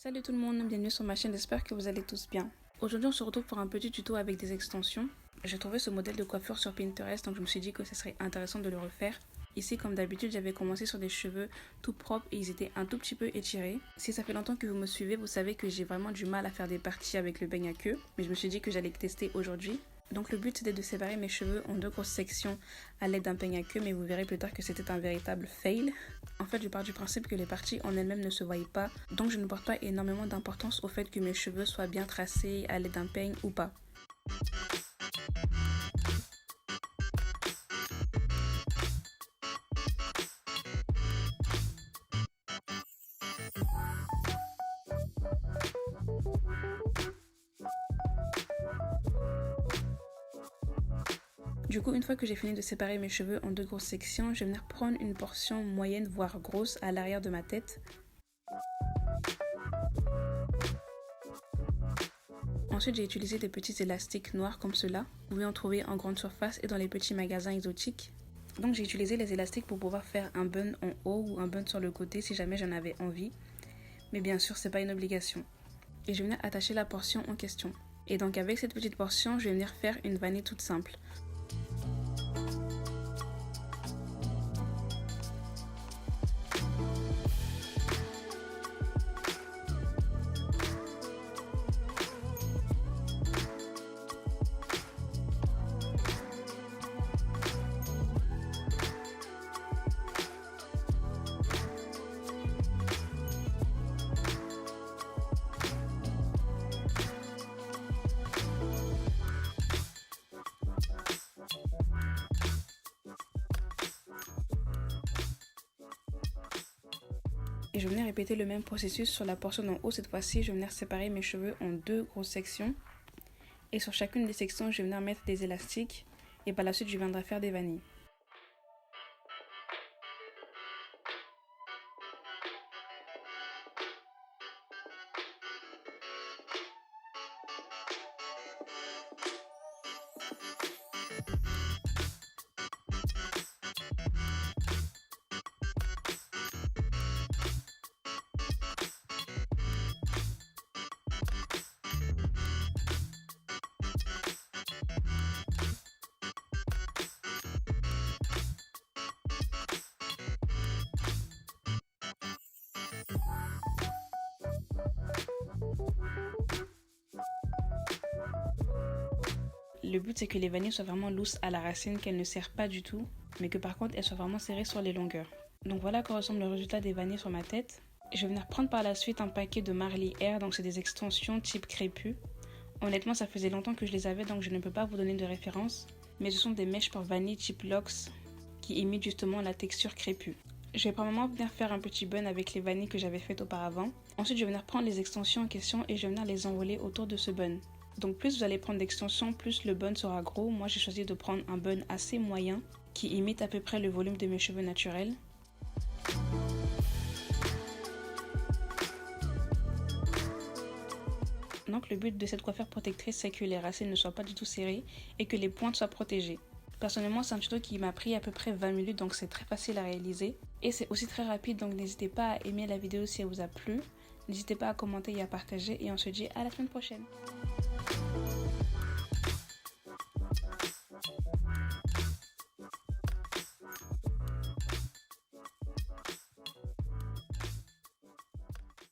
Salut tout le monde, bienvenue sur ma chaîne, j'espère que vous allez tous bien. Aujourd'hui on se retrouve pour un petit tuto avec des extensions. J'ai trouvé ce modèle de coiffure sur Pinterest, donc je me suis dit que ce serait intéressant de le refaire. Ici comme d'habitude j'avais commencé sur des cheveux tout propres et ils étaient un tout petit peu étirés. Si ça fait longtemps que vous me suivez, vous savez que j'ai vraiment du mal à faire des parties avec le beigne à queue. Mais je me suis dit que j'allais tester aujourd'hui. Donc le but c'était de séparer mes cheveux en deux grosses sections à l'aide d'un peigne à queue, mais vous verrez plus tard que c'était un véritable fail. En fait je pars du principe que les parties en elles-mêmes ne se voyaient pas, donc je ne porte pas énormément d'importance au fait que mes cheveux soient bien tracés à l'aide d'un peigne ou pas. Du coup, une fois que j'ai fini de séparer mes cheveux en deux grosses sections, je vais venir prendre une portion moyenne voire grosse à l'arrière de ma tête. Ensuite, j'ai utilisé des petits élastiques noirs comme cela. Vous pouvez en trouver en grande surface et dans les petits magasins exotiques. Donc j'ai utilisé les élastiques pour pouvoir faire un bun en haut ou un bun sur le côté si jamais j'en avais envie. Mais bien sûr, c'est pas une obligation. Et je vais venir attacher la portion en question. Et donc avec cette petite portion, je vais venir faire une vanille toute simple. Et je vais venir répéter le même processus sur la portion d'en haut. Cette fois-ci, je vais venir séparer mes cheveux en deux grosses sections. Et sur chacune des sections, je vais venir mettre des élastiques. Et par la suite, je viendrai faire des vanilles. Le but c'est que les vanilles soient vraiment lousses à la racine, qu'elles ne serrent pas du tout, mais que par contre elles soient vraiment serrées sur les longueurs. Donc voilà à quoi ressemble le résultat des vanilles sur ma tête. Je vais venir prendre par la suite un paquet de Marley Hair, donc c'est des extensions type crépus. Honnêtement ça faisait longtemps que je les avais donc je ne peux pas vous donner de référence, mais ce sont des mèches pour vanille type Locks qui imitent justement la texture crépue. Je vais probablement venir faire un petit bun avec les vanilles que j'avais faites auparavant. Ensuite je vais venir prendre les extensions en question et je vais venir les enrouler autour de ce bun. Donc plus vous allez prendre d'extensions, plus le bun sera gros. Moi j'ai choisi de prendre un bun assez moyen qui imite à peu près le volume de mes cheveux naturels. Donc le but de cette coiffure protectrice c'est que les racines ne soient pas du tout serrées et que les pointes soient protégées. Personnellement c'est un tuto qui m'a pris à peu près 20 minutes donc c'est très facile à réaliser. Et c'est aussi très rapide donc n'hésitez pas à aimer la vidéo si elle vous a plu. N'hésitez pas à commenter et à partager et on se dit à la semaine prochaine.